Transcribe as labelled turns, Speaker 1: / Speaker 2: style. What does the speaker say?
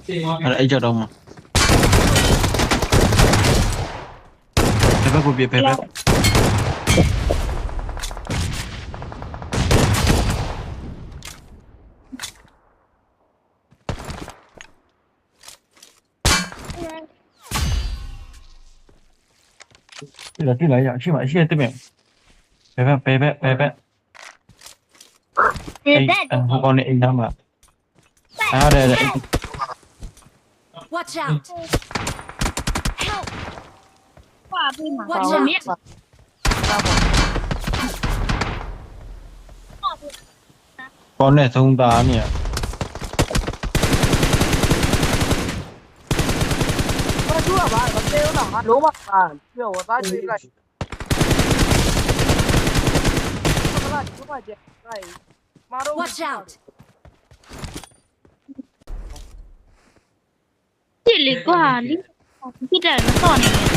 Speaker 1: အဲ့ကြောက်တော့မှာဘယ်ဘက်ကိုပြေဘယ်ဘက်တွေ့လာရအရှိမအရှိတက်မယ်ဘယ်ဘက်အဲ့ဟိုကောင်နေအိမ်သားမှာအားရတယ်
Speaker 2: Watch out! Help!
Speaker 3: 挂对嘛，
Speaker 2: Watch
Speaker 3: 我
Speaker 2: out!
Speaker 3: 面。
Speaker 1: ကောင်းနဲ့သုံးသားနေရ
Speaker 4: 我输了吧，我没有拿罗马啊，对，我打起来。
Speaker 2: Watch out!
Speaker 3: 这里挂你，这点没到你。